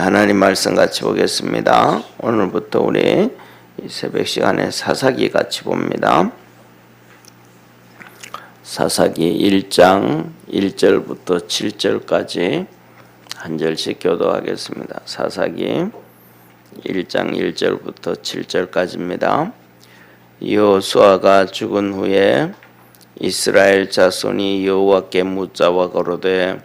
하나님 말씀 같이 보겠습니다. 오늘부터 우리 새벽 시간에 사사기 같이 봅니다. 사사기 1장 1절부터 7절까지 한 절씩 교도하겠습니다. 사사기 1장 1절부터 7절까지입니다. 여호수아가 죽은 후에 이스라엘 자손이 여호와께 묻자와 거로되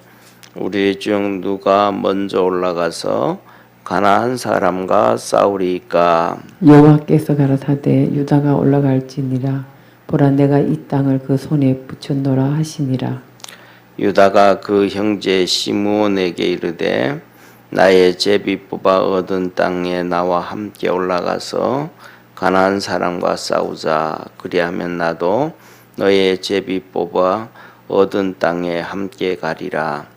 우리 중 누가 먼저 올라가서 가나안 사람과 싸우리이까. 여호와께서 가라사대 유다가 올라갈지니라. 보라 내가 이 땅을 그 손에 붙였노라 하시니라. 유다가 그 형제 시므온에게 이르되 나의 제비 뽑아 얻은 땅에 나와 함께 올라가서 가나안 사람과 싸우자. 그리하면 나도 너의 제비 뽑아 얻은 땅에 함께 가리라.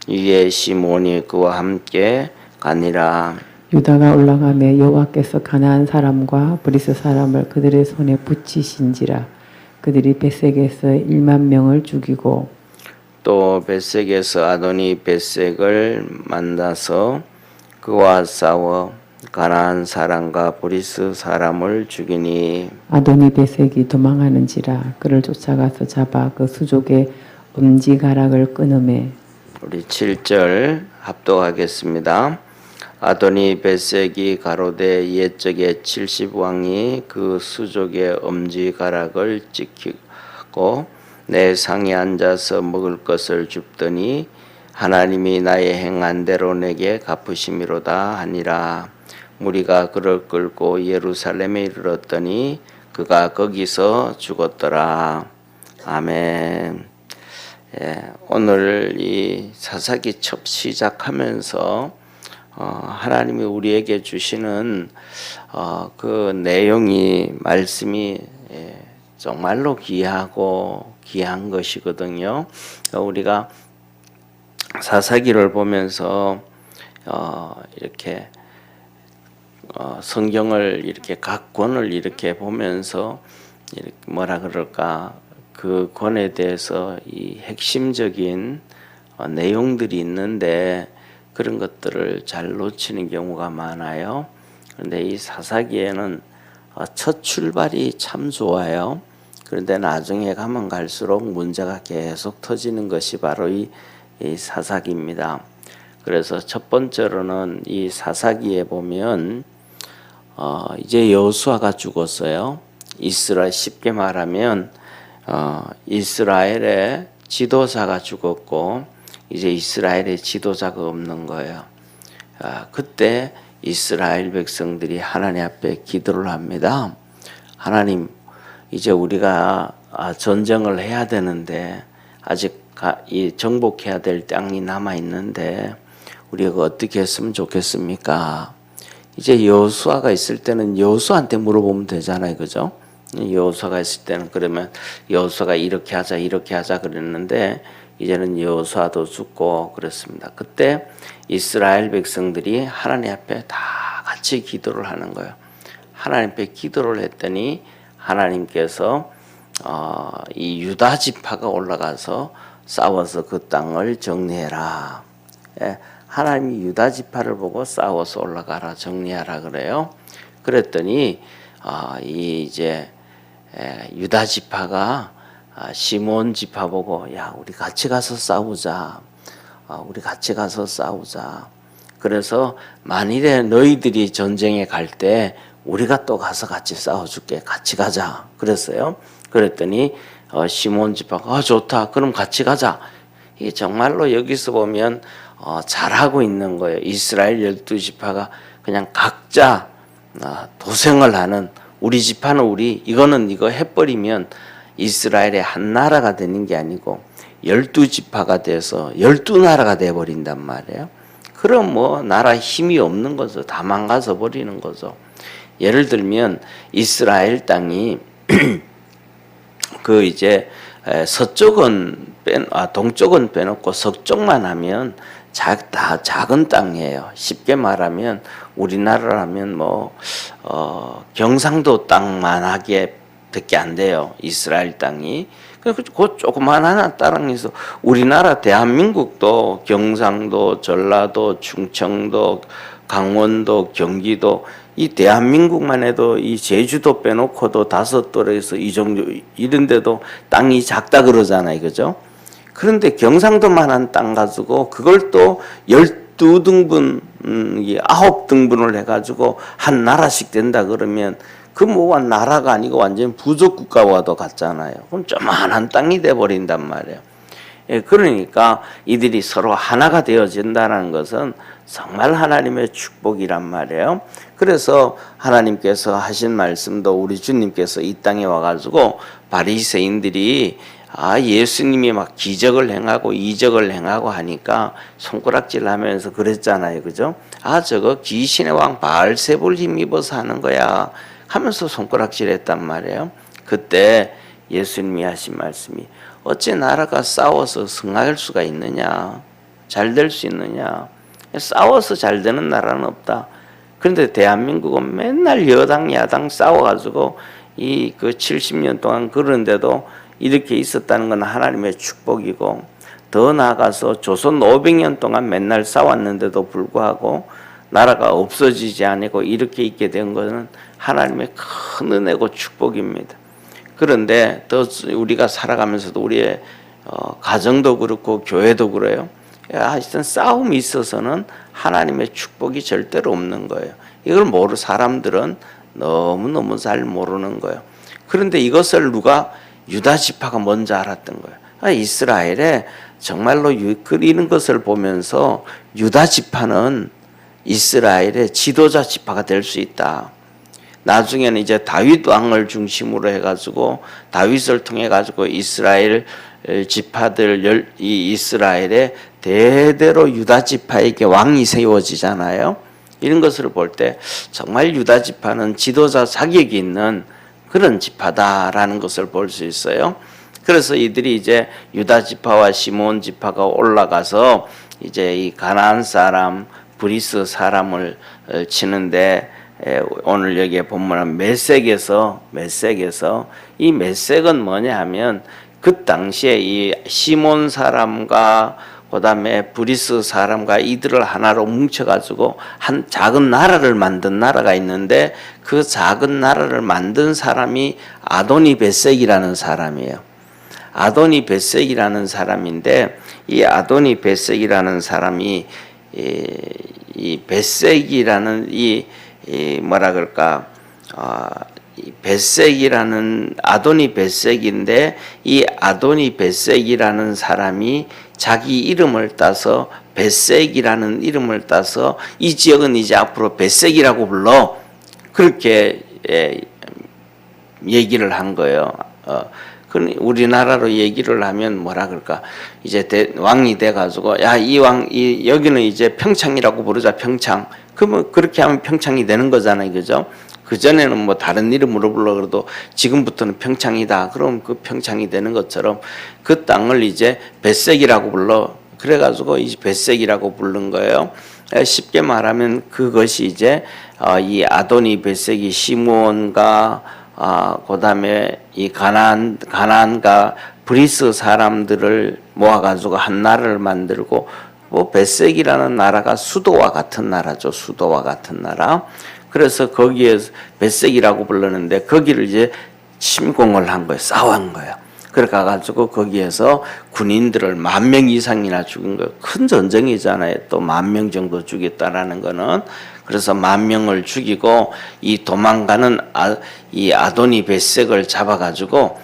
이에 시므온이 그와 함께 가니라. 유다가 올라가매 여호와께서 가나안 사람과 브리스 사람을 그들의 손에 붙이신지라. 그들이 벳색에서 1만 명을 죽이고 또 벳색에서 아도니 벳색을 만나서 그와 싸워 가나안 사람과 브리스 사람을 죽이니 아도니 벳색이 도망하는지라. 그를 쫓아가서 잡아 그 수족의 엄지가락을 끊으매. 우리 7절 합독하겠습니다. 아도니 벳색이 가로되 옛적에 70왕이 그 수족의 엄지가락을 찍히고 내 상에 앉아서 먹을 것을 줍더니 하나님이 나의 행한 대로 내게 갚으심이로다 하니라. 무리가 그를 끌고 예루살렘에 이르렀더니 그가 거기서 죽었더라. 아멘. 오늘 이 사사기 첫 시작하면서 하나님이 우리에게 주시는 그 내용이 말씀이 정말로 귀하고 귀한 것이거든요. 우리가 사사기를 보면서 이렇게 성경을 이렇게 각 권을 이렇게 보면서 이렇게 뭐라 그럴까 그 권에 대해서 이 핵심적인 내용들이 있는데 그런 것들을 잘 놓치는 경우가 많아요. 그런데 이 사사기에는 첫 출발이 참 좋아요. 그런데 나중에 가면 갈수록 문제가 계속 터지는 것이 바로 이 사사기입니다. 그래서 첫 번째로는 이 사사기에 보면 이제 여호수아가 죽었어요. 이스라엘 쉽게 말하면 이스라엘의 지도자가 죽었고 이제 이스라엘의 지도자가 없는 거예요. 그때 이스라엘 백성들이 하나님 앞에 기도를 합니다. 하나님, 이제 우리가 전쟁을 해야 되는데 아직 이 정복해야 될 땅이 남아 있는데 우리가 어떻게 했으면 좋겠습니까? 이제 여호수아가 있을 때는 여호수아한테 물어보면 되잖아요, 그죠? 여호수아가 있을 때는 그러면 여호수아가 이렇게 하자 그랬는데 이제는 여호수아도 죽고 그렇습니다. 그때 이스라엘 백성들이 하나님 앞에 다 같이 기도를 하는 거예요. 하나님 앞에 기도를 했더니 하나님께서 이 유다 지파가 올라가서 싸워서 그 땅을 정리해라. 하나님이 유다 지파를 보고 싸워서 올라가라, 정리하라 그래요. 그랬더니 이제 유다 지파가 시몬 지파 보고 야 우리 같이 가서 싸우자. 그래서 만일에 너희들이 전쟁에 갈 때 우리가 또 가서 같이 싸워줄게. 같이 가자. 그랬어요. 그랬더니 시몬 지파가 좋다. 그럼 같이 가자. 이게 정말로 여기서 보면 잘하고 있는 거예요. 이스라엘 12지파가 그냥 각자 도생을 하는 우리 지파는 이거는 이거 해버리면 이스라엘의 한 나라가 되는 게 아니고 12지파가 돼서 12나라가 돼버린단 말이에요. 그럼 뭐 나라 힘이 없는 거죠. 다 망가져 버리는 거죠. 예를 들면 이스라엘 땅이 그 이제 동쪽은 빼놓고 서쪽만 하면 다 작은 땅이에요. 쉽게 말하면 우리나라라면 경상도 땅만하게 밖에 안 돼요. 이스라엘 땅이. 그 조그만한 땅에서 우리나라 대한민국도 경상도, 전라도, 충청도, 강원도, 경기도 이 대한민국만 해도 이 제주도 빼놓고도 5도에서 이 정도 이런데도 땅이 작다 그러잖아요, 그죠? 그런데 경상도만한 땅 가지고 그걸 또 12등분, 9등분을 해가지고 한 나라씩 된다 그러면 그 뭐가 나라가 아니고 완전 부족 국가와도 같잖아요. 그럼 조만한 땅이 돼버린단 말이에요. 예, 그러니까 이들이 서로 하나가 되어진다는 것은 정말 하나님의 축복이란 말이에요. 그래서 하나님께서 하신 말씀도 우리 주님께서 이 땅에 와가지고 바리새인들이 예수님이 막 기적을 행하고 이적을 행하고 하니까 손가락질 하면서 그랬잖아요. 그죠? 저거 귀신의 왕 바알세불 힘입어서 하는 거야 하면서 손가락질 했단 말이에요. 그때 예수님이 하신 말씀이 어째 나라가 싸워서 승할 수가 있느냐, 잘 될 수 있느냐. 싸워서 잘 되는 나라는 없다. 그런데 대한민국은 맨날 여당 야당 싸워가지고 그 70년 동안 그런데도 이렇게 있었다는 건 하나님의 축복이고, 더 나아가서 조선 500년 동안 맨날 싸웠는데도 불구하고 나라가 없어지지 않고 이렇게 있게 된 것은 하나님의 큰 은혜고 축복입니다. 그런데 더 우리가 살아가면서도 우리의 가정도 그렇고 교회도 그래요. 하여튼 싸움이 있어서는 하나님의 축복이 절대로 없는 거예요. 이걸 사람들은 너무너무 잘 모르는 거예요. 그런데 이것을 유다 지파가 먼저 알았던 거예요. 이스라엘에 정말로 이런 것을 보면서 유다 지파는 이스라엘의 지도자 지파가 될 수 있다. 나중에는 이제 다윗 왕을 중심으로 해가지고 다윗을 통해 가지고 이스라엘 지파들 이 이스라엘에 대대로 유다 지파에게 왕이 세워지잖아요. 이런 것을 볼 때 정말 유다 지파는 지도자 자격이 있는 그런 지파다라는 것을 볼 수 있어요. 그래서 이들이 이제 유다 지파와 시몬 지파가 올라가서 이제 이 가나안 사람 브리스 사람을 치는데, 오늘 여기에 본문은 메섹에서 이 메섹은 뭐냐 하면 그 당시에 이 시몬 사람과 그다음에 브리스 사람과 이들을 하나로 뭉쳐가지고 한 작은 나라를 만든 나라가 있는데, 그 작은 나라를 만든 사람이 아도니 베섹이라는 사람이에요. 아도니 베섹이라는 사람인데, 이 아도니 베섹이라는 사람이 이 베섹이라는 뭐라 그럴까, 이 베섹이라는 아도니 베섹인데, 이 아도니 베섹이라는 사람이 자기 이름을 따서 베섹이라는 이름을 따서 이 지역은 이제 앞으로 베섹이라고 불러, 그렇게 얘기를 한 거예요. 우리나라로 얘기를 하면 뭐라 그럴까, 이제 왕이 돼가지고 여기는 이제 평창이라고 부르자, 평창. 그러면 그렇게 하면 평창이 되는 거잖아요, 그죠? 그 전에는 뭐 다른 이름으로 불러 그래도 지금부터는 평창이다. 그럼 그 평창이 되는 것처럼 그 땅을 이제 벳색이라고 불러. 그래가지고 이제 벳색이라고 부른 거예요. 쉽게 말하면 그것이 이제 이 아도니 벳색이 시므온과 그다음에 이 가나안과 브리스 사람들을 모아가지고 한 나라를 만들고, 뭐 벳색이라는 나라가 수도와 같은 나라죠. 수도와 같은 나라. 그래서 거기에 벳색이라고 불렀는데 거기를 이제 침공을 한 거예요. 싸운 거예요. 그래 가가지고 거기에서 군인들을 10,000명 이상이나 죽인 거예요. 큰 전쟁이잖아요. 또 10,000명 정도 죽였다라는 거는. 그래서 10,000명을 죽이고 이 도망가는 이 아도니 벳색을 잡아가지고,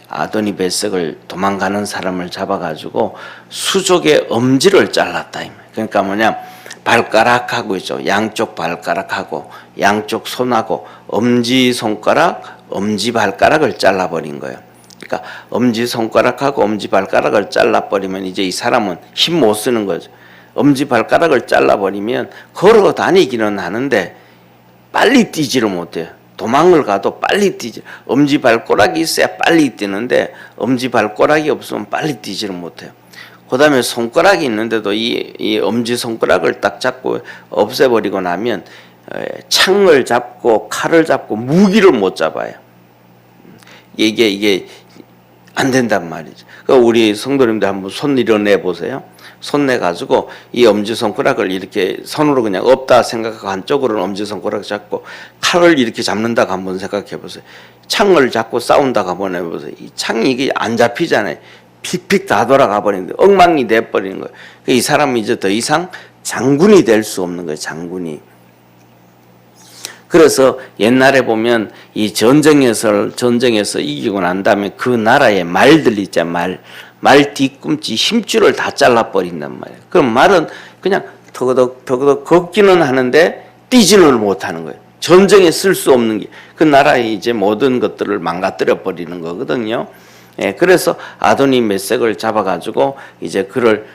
아도니 벳색을 도망가는 사람을 잡아가지고 수족의 엄지를 잘랐다. 그러니까 뭐냐, 발가락하고 있죠. 양쪽 발가락하고 양쪽 손하고 엄지 손가락, 엄지 발가락을 잘라버린 거예요. 그러니까 엄지 손가락하고 엄지 발가락을 잘라버리면 이제 이 사람은 힘 못 쓰는 거죠. 엄지 발가락을 잘라버리면 걸어 다니기는 하는데 빨리 뛰지를 못해요. 도망을 가도 빨리 뛰지. 엄지 발가락이 있어야 빨리 뛰는데 엄지 발가락이 없으면 빨리 뛰지를 못해요. 그 다음에 손가락이 있는데도 이 엄지 손가락을 딱 잡고 없애버리고 나면 창을 잡고 칼을 잡고 무기를 못 잡아요. 이게 안 된단 말이죠. 그러니까 우리 성도님들 한번 손 일어내 보세요. 손 내 가지고 이 엄지손가락을 이렇게 손으로 그냥 없다 생각하고 한쪽으로는 엄지손가락 잡고 칼을 이렇게 잡는다고 한번 생각해 보세요. 창을 잡고 싸운다고 한번 해보세요. 이 창이 이게 안 잡히잖아요. 픽픽 다 돌아가 버리는데 엉망이 돼 버리는 거예요. 이 사람은 이제 더 이상 장군이 될 수 없는 거예요. 장군이. 그래서 옛날에 보면 이 전쟁에서 이기고 난 다음에 그 나라의 말들 있잖아요. 말 뒤꿈치 힘줄을 다 잘라버린단 말이에요. 그럼 말은 그냥 더그덕 걷기는 하는데 뛰지는 못하는 거예요. 전쟁에 쓸 수 없는 게 그 나라의 이제 모든 것들을 망가뜨려 버리는 거거든요. 예, 그래서 아도니 메섹을 잡아가지고 이제 그를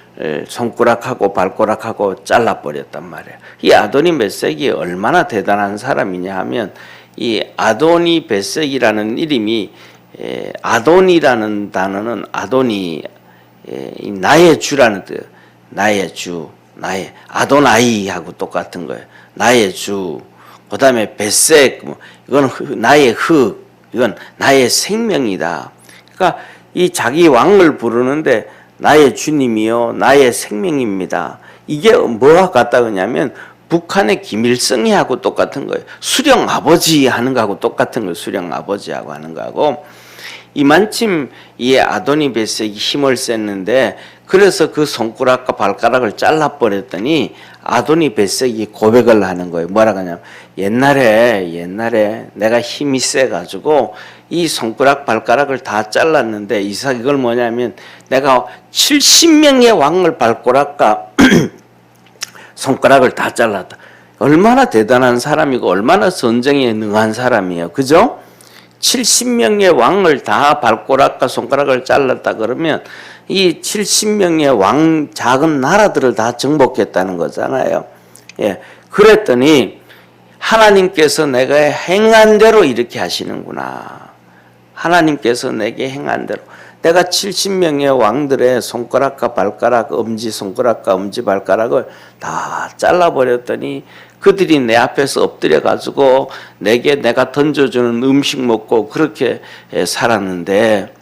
손가락하고 발가락하고 잘라버렸단 말이에요. 이 아도니 메섹이 얼마나 대단한 사람이냐 하면 이 아도니 메섹이라는 이름이 아도니라는 단어는 아도니 나의 주라는 뜻, 나의 주, 나의 아도나이하고 똑같은 거예요. 나의 주. 그다음에 베색, 이건 나의 흙, 이건 나의 생명이다. 그러니까 이 자기 왕을 부르는데 나의 주님이요, 나의 생명입니다. 이게 뭐와 같다 그러냐면 북한의 김일성이하고 똑같은 거예요. 수령 아버지 하는 거하고 똑같은 거예요. 수령 아버지하고 하는 거하고. 이만큼 이 아도니 베섹이 힘을 셌는데 그래서 그 손가락과 발가락을 잘라버렸더니 아도니 베섹이 고백을 하는 거예요. 뭐라고 하냐면 옛날에 내가 힘이 세가지고 이 손가락 발가락을 다 잘랐는데 이걸 뭐냐면 내가 70명의 왕을 발가락과 손가락을 다 잘랐다. 얼마나 대단한 사람이고 얼마나 전쟁에 능한 사람이에요. 그죠? 70명의 왕을 다 발가락과 손가락을 잘랐다 그러면 이 70명의 왕 작은 나라들을 다 정복했다는 거잖아요. 예. 그랬더니 하나님께서 내가 행한 대로 이렇게 하시는구나. 하나님께서 내게 행한 대로 내가 70명의 왕들의 손가락과 발가락, 엄지손가락과 엄지발가락을 다 잘라버렸더니 그들이 내 앞에서 엎드려가지고 내가 던져주는 음식 먹고 그렇게 살았는데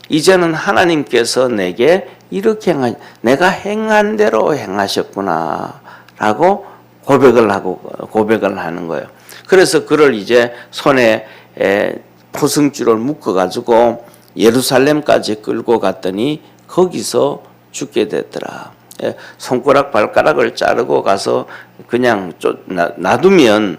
이제는 하나님께서 내게 이렇게 내가 행한 대로 행하셨구나 라고 고백을 하는 거예요. 그래서 그를 이제 손에 포승줄을 묶어가지고 예루살렘까지 끌고 갔더니 거기서 죽게 됐더라. 손가락 발가락을 자르고 가서 그냥 놔두면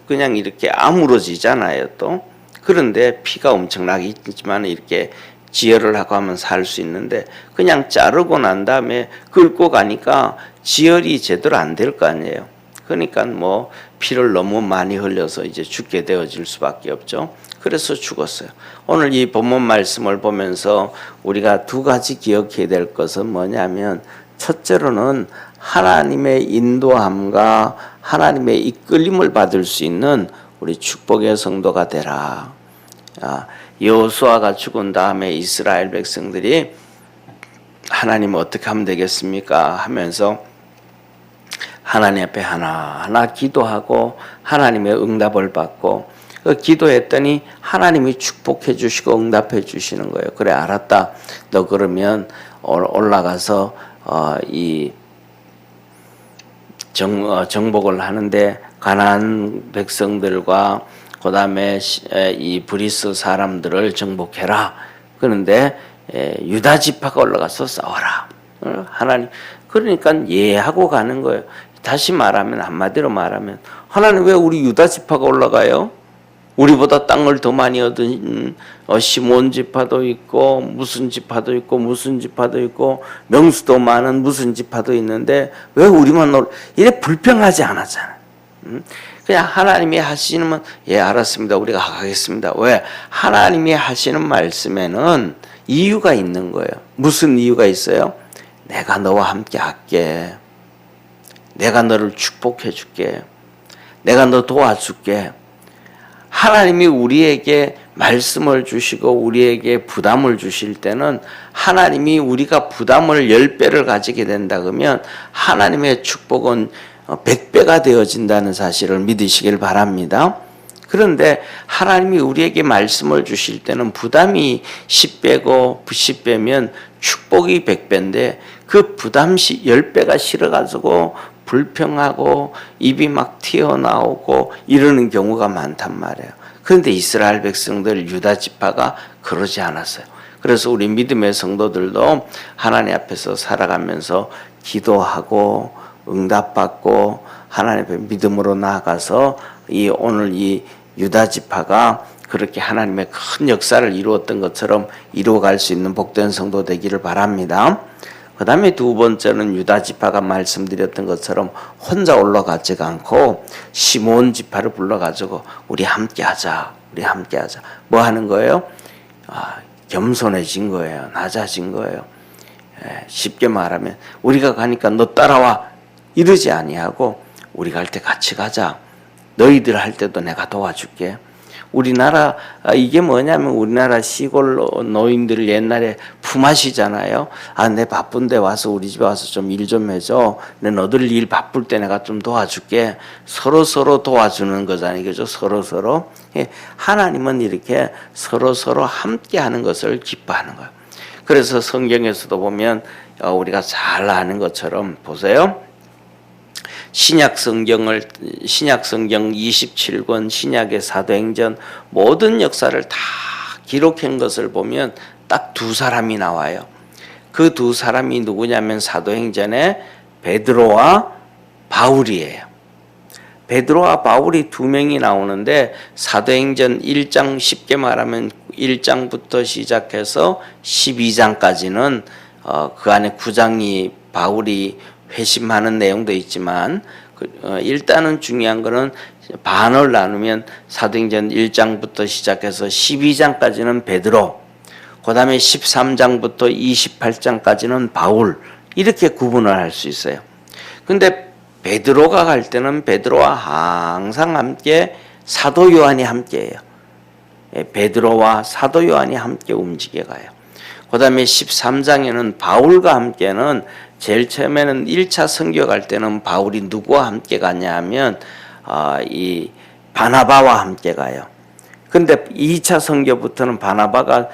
그냥 이렇게 아물어지잖아요. 또 그런데 피가 엄청나게 있지만 이렇게 지혈을 하고 하면 살 수 있는데 그냥 자르고 난 다음에 끌고 가니까 지혈이 제대로 안 될 거 아니에요. 그러니까 뭐 피를 너무 많이 흘려서 이제 죽게 되어질 수밖에 없죠. 그래서 죽었어요. 오늘 이 본문 말씀을 보면서 우리가 두 가지 기억해야 될 것은 뭐냐면 첫째로는 하나님의 인도함과 하나님의 이끌림을 받을 수 있는 우리 축복의 성도가 되라. 여호수아가 죽은 다음에 이스라엘 백성들이 하나님 어떻게 하면 되겠습니까? 하면서 하나님 앞에 하나하나 기도하고 하나님의 응답을 받고 기도했더니 하나님이 축복해 주시고 응답해 주시는 거예요. 그래 알았다. 너 그러면 올라가서 이 정복을 하는데 가나안 백성들과 그다음에 이 브리스 사람들을 정복해라. 그런데 유다 지파가 올라가서 싸워라. 하나님 그러니까 예하고 가는 거예요. 다시 말하면 한마디로 말하면 하나님 왜 우리 유다 지파가 올라가요? 우리보다 땅을 더 많이 얻은 시몬 지파도 있고 무슨 지파도 있고 무슨 지파도 있고 명수도 많은 무슨 지파도 있는데 왜 우리만 이래 불평하지 않았잖아요. 그냥 하나님이 하시면 예 알았습니다. 우리가 하겠습니다. 왜? 하나님이 하시는 말씀에는 이유가 있는 거예요. 무슨 이유가 있어요? 내가 너와 함께 할게. 내가 너를 축복해 줄게. 내가 너 도와줄게. 하나님이 우리에게 말씀을 주시고 우리에게 부담을 주실 때는 하나님이 우리가 부담을 10배를 가지게 된다 그러면 하나님의 축복은 100배가 되어진다는 사실을 믿으시길 바랍니다. 그런데 하나님이 우리에게 말씀을 주실 때는 부담이 10배고 10배면 축복이 100배인데 그 부담 10배가 싫어가지고 불평하고 입이 막 튀어나오고 이러는 경우가 많단 말이에요. 그런데 이스라엘 백성들 유다 지파가 그러지 않았어요. 그래서 우리 믿음의 성도들도 하나님 앞에서 살아가면서 기도하고 응답받고 하나님 앞에 믿음으로 나아가서 오늘 이 유다 지파가 그렇게 하나님의 큰 역사를 이루었던 것처럼 이루어갈 수 있는 복된 성도 되기를 바랍니다. 그 다음에 두 번째는 유다 지파가 말씀드렸던 것처럼 혼자 올라가지가 않고 시몬 지파를 불러가지고 우리 함께하자. 뭐 하는 거예요? 겸손해진 거예요. 낮아진 거예요. 쉽게 말하면 우리가 가니까 너 따라와 이러지 아니하고 우리 갈 때 같이 가자. 너희들 할 때도 내가 도와줄게. 우리나라 이게 뭐냐면 우리나라 시골 노인들 옛날에 품앗이잖아요. 내 바쁜데 와서 우리 집에 와서 좀 일 좀 해줘. 내 너들 일 바쁠 때 내가 좀 도와줄게. 서로 도와주는 거잖아요. 그죠? 서로. 하나님은 이렇게 서로 함께 하는 것을 기뻐하는 거예요. 그래서 성경에서도 보면 우리가 잘 아는 것처럼 보세요. 신약 성경 27권 신약의 사도행전 모든 역사를 다 기록한 것을 보면 딱 두 사람이 나와요. 그 두 사람이 누구냐면 사도행전에 베드로와 바울이에요. 베드로와 바울이 두 명이 나오는데 사도행전 1장 쉽게 말하면 1장부터 시작해서 12장까지는 그 안에 9장이 바울이 회심하는 내용도 있지만 일단은 중요한 거는 반을 나누면 사도행전 1장부터 시작해서 12장까지는 베드로, 그 다음에 13장부터 28장까지는 바울 이렇게 구분을 할 수 있어요. 근데 베드로가 갈 때는 베드로와 항상 함께 사도 요한이 함께해요. 베드로와 사도 요한이 함께 움직여 가요. 그 다음에 13장에는 바울과 함께는 제일 처음에는 1차 선교 갈 때는 바울이 누구와 함께 가냐 하면 이 바나바와 함께 가요. 근데 2차 선교부터는 바나바가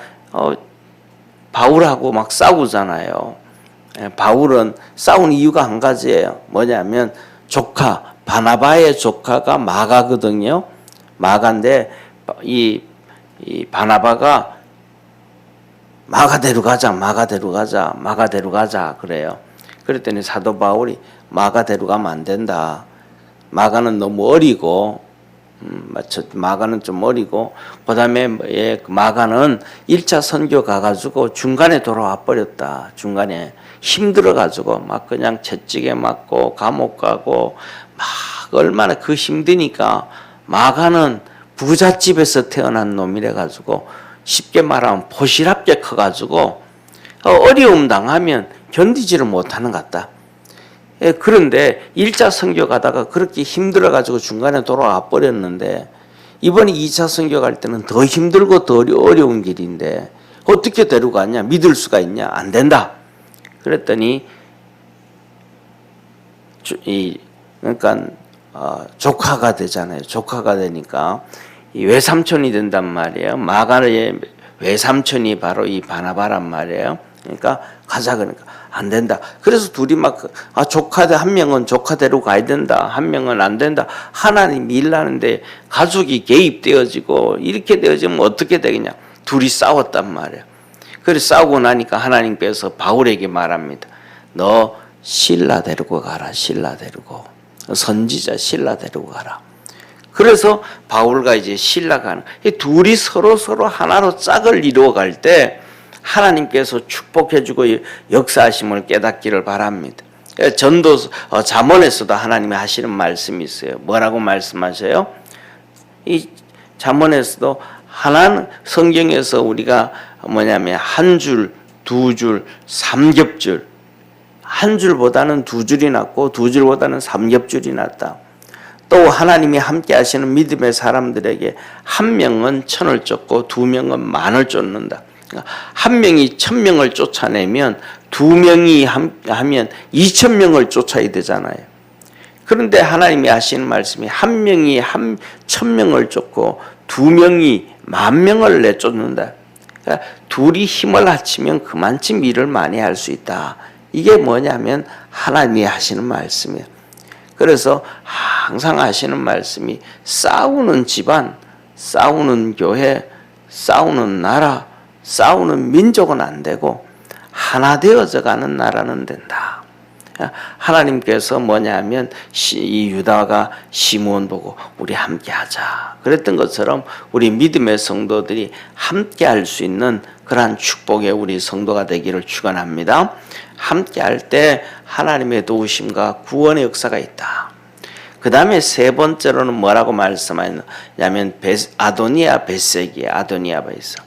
바울하고 막 싸우잖아요. 바울은 싸운 이유가 한 가지예요. 뭐냐면 바나바의 조카가 마가거든요. 마가인데 이 바나바가 마가대로 가자 그래요. 그랬더니 사도 바울이 마가대로 가면 안 된다. 마가는 너무 어리고 마가는 좀 어리고 그 다음에 마가는 1차 선교 가가지고 중간에 돌아와 버렸다. 중간에 힘들어가지고 막 그냥 채찍에 맞고 감옥 가고 막 얼마나 그 힘드니까 마가는 부잣집에서 태어난 놈이래가지고 쉽게 말하면 포실합게 커가지고 어려움 당하면 견디지를 못하는 것 같다. 그런데 1차 선교 가다가 그렇게 힘들어가지고 중간에 돌아와 버렸는데 이번에 2차 선교 갈 때는 더 힘들고 더 어려운 길인데 어떻게 데려가냐? 믿을 수가 있냐? 안 된다. 그랬더니 그러니까 조카가 되잖아요. 조카가 되니까 이 외삼촌이 된단 말이에요. 마가의 외삼촌이 바로 이 바나바란 말이에요. 그러니까 가자 그러니까 안 된다. 그래서 둘이 막 조카들 한 명은 조카대로 가야 된다. 한 명은 안 된다. 하나님이 일하는데 가족이 개입되어지고 이렇게 되어지면 어떻게 되겠냐. 둘이 싸웠단 말이에요. 그래서 싸우고 나니까 하나님께서 바울에게 말합니다. 너 실라 데리고 가라. 실라 데리고. 선지자 실라 데리고 가라. 그래서 바울과 이제 실라가 하는 둘이 서로 하나로 짝을 이루어갈 때 하나님께서 축복해주고 역사하심을 깨닫기를 바랍니다. 전도 잠언에서도 하나님이 하시는 말씀이 있어요. 뭐라고 말씀하셔요? 이 잠언에서도 하나는 성경에서 우리가 뭐냐면 한 줄, 두 줄, 삼겹줄, 한 줄보다는 두 줄이 낫고 두 줄보다는 삼겹줄이 낫다. 또 하나님이 함께 하시는 믿음의 사람들에게 한 명은 천을 쫓고 두 명은 만을 쫓는다. 한 명이 1000명을 쫓아내면 두 명이 하면 2000명을 쫓아야 되잖아요. 그런데 하나님이 하시는 말씀이 한 명이 1,000명을 쫓고 2명이 10,000명을 내쫓는다. 그러니까 둘이 힘을 합치면 그만큼 일을 많이 할 수 있다. 이게 뭐냐면 하나님이 하시는 말씀이에요. 그래서 항상 하시는 말씀이 싸우는 집안, 싸우는 교회, 싸우는 나라, 싸우는 민족은 안 되고 하나 되어져 가는 나라는 된다. 하나님께서 뭐냐면 이 유다가 시므온 보고 우리 함께 하자 그랬던 것처럼 우리 믿음의 성도들이 함께 할 수 있는 그러한 축복의 우리 성도가 되기를 축원합니다. 함께 할 때 하나님의 도우심과 구원의 역사가 있다. 그 다음에 세 번째로는 뭐라고 말씀하냐면 아도니아 벳색이 아도니아 벳색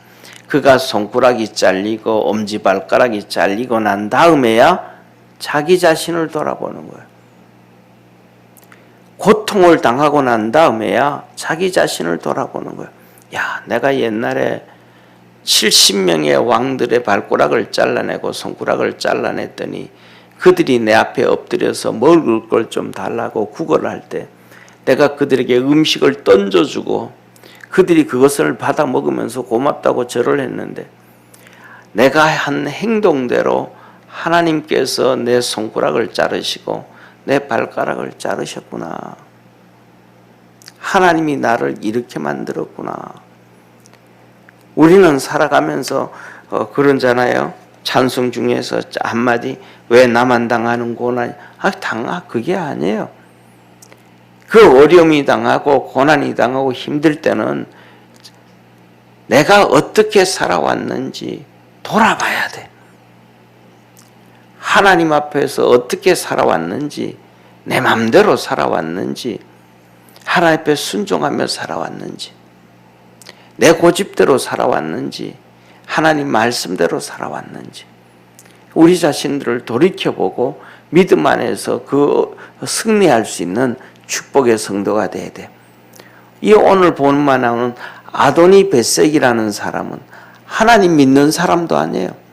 그가 손가락이 잘리고 엄지발가락이 잘리고 난 다음에야 자기 자신을 돌아보는 거예요. 고통을 당하고 난 다음에야 자기 자신을 돌아보는 거예요. 야, 내가 옛날에 70명의 왕들의 발가락을 잘라내고 손가락을 잘라냈더니 그들이 내 앞에 엎드려서 먹을 걸 좀 달라고 구걸을 할 때 내가 그들에게 음식을 던져주고 그들이 그것을 받아 먹으면서 고맙다고 절을 했는데 내가 한 행동대로 하나님께서 내 손가락을 자르시고 내 발가락을 자르셨구나. 하나님이 나를 이렇게 만들었구나. 우리는 살아가면서 그러잖아요. 찬송 중에서 한마디 왜 나만 당하는 고난? 그게 아니에요. 그 어려움이 당하고 고난이 당하고 힘들 때는 내가 어떻게 살아왔는지 돌아봐야 돼. 하나님 앞에서 어떻게 살아왔는지, 내 맘대로 살아왔는지, 하나님 앞에 순종하며 살아왔는지, 내 고집대로 살아왔는지, 하나님 말씀대로 살아왔는지, 우리 자신들을 돌이켜보고 믿음 안에서 승리할 수 있는 축복의 성도가 돼야 돼. 이 오늘 본문에 나오는 아도니 벳색이라는 사람은 하나님 믿는 사람도 아니에요.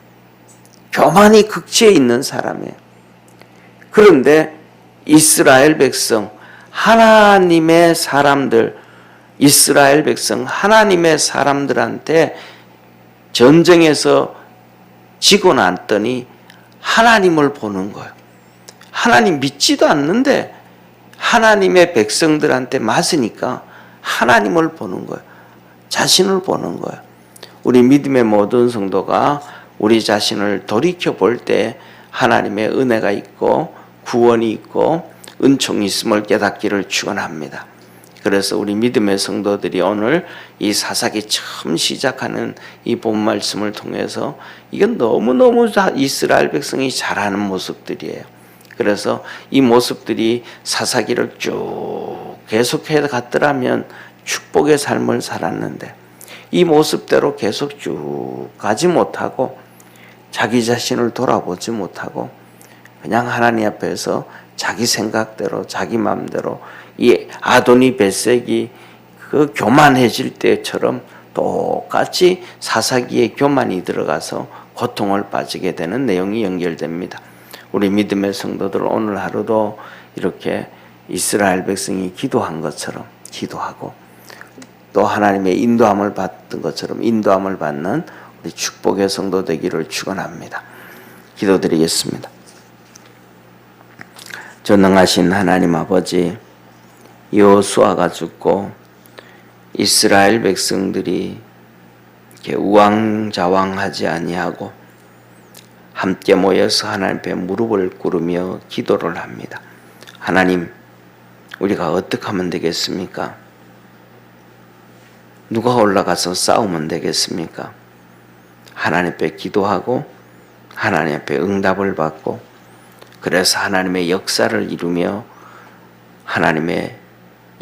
교만이 극치에 있는 사람이에요. 그런데 이스라엘 백성, 하나님의 사람들, 이스라엘 백성, 하나님의 사람들한테 전쟁에서 지고 났더니 하나님을 보는 거예요. 하나님 믿지도 않는데 하나님의 백성들한테 맞으니까 하나님을 보는 거예요. 자신을 보는 거예요. 우리 믿음의 모든 성도가 우리 자신을 돌이켜 볼 때 하나님의 은혜가 있고 구원이 있고 은총이 있음을 깨닫기를 축원합니다. 그래서 우리 믿음의 성도들이 오늘 이 사사기 처음 시작하는 이 본 말씀을 통해서 이건 너무너무 이스라엘 백성이 잘하는 모습들이에요. 그래서 이 모습들이 사사기를 쭉 계속해 갔더라면 축복의 삶을 살았는데 이 모습대로 계속 쭉 가지 못하고 자기 자신을 돌아보지 못하고 그냥 하나님 앞에서 자기 생각대로 자기 마음대로 이 아도니 벳색이 그 교만해질 때처럼 똑같이 사사기에 교만이 들어가서 고통을 빠지게 되는 내용이 연결됩니다. 우리 믿음의 성도들 오늘 하루도 이렇게 이스라엘 백성이 기도한 것처럼 기도하고 또 하나님의 인도함을 받던 것처럼 인도함을 받는 우리 축복의 성도 되기를 축원합니다. 기도드리겠습니다. 전능하신 하나님 아버지, 여호수아가 죽고 이스라엘 백성들이 이렇게 우왕좌왕하지 아니하고 함께 모여서 하나님 앞에 무릎을 꿇으며 기도를 합니다. 하나님, 우리가 어떻게 하면 되겠습니까? 누가 올라가서 싸우면 되겠습니까? 하나님 앞에 기도하고 하나님 앞에 응답을 받고 그래서 하나님의 역사를 이루며 하나님의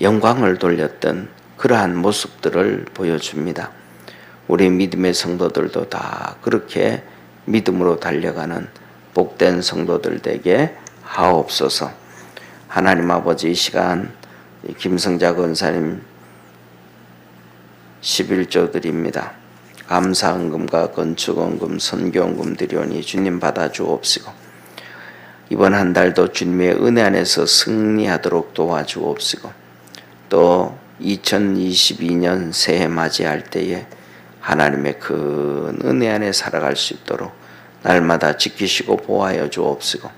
영광을 돌렸던 그러한 모습들을 보여줍니다. 우리 믿음의 성도들도 다 그렇게 믿음으로 달려가는 복된 성도들 되게 하옵소서. 하나님 아버지, 이 시간 김성자 권사님 11조 드립니다. 감사헌금과 건축헌금, 선교헌금 드리오니 주님 받아주옵시고 이번 한 달도 주님의 은혜 안에서 승리하도록 도와주옵시고 또 2022년 새해 맞이할 때에 하나님의 큰 은혜 안에 살아갈 수 있도록 날마다 지키시고 보호하여 주옵시고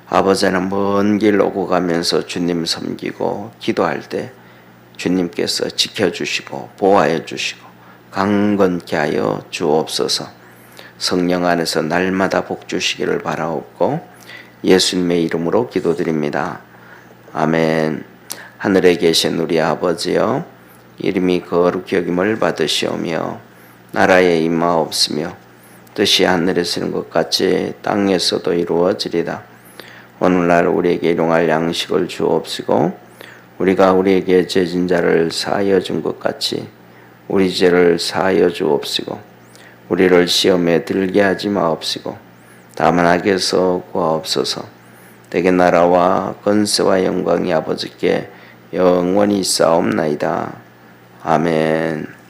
아버지는 먼 길 오고 가면서 주님 섬기고 기도할 때 주님께서 지켜주시고 보호하여 주시고 강건케 하여 주옵소서. 성령 안에서 날마다 복 주시기를 바라옵고 예수님의 이름으로 기도드립니다. 아멘. 하늘에 계신 우리 아버지여, 이름이 거룩히 여김을 받으시오며 나라에 임하옵시며 뜻이 하늘에서 이룬 것 같이 땅에서도 이루어지리다. 오늘날 우리에게 일용할 양식을 주옵시고 우리가 우리에게 죄진 자를 사하여 준 것 같이 우리 죄를 사하여 주옵시고 우리를 시험에 들게 하지 마옵시고 다만 악에서 구하옵소서. 대개 나라와 권세와 영광이 아버지께 영원히 있사옵나이다. 아멘.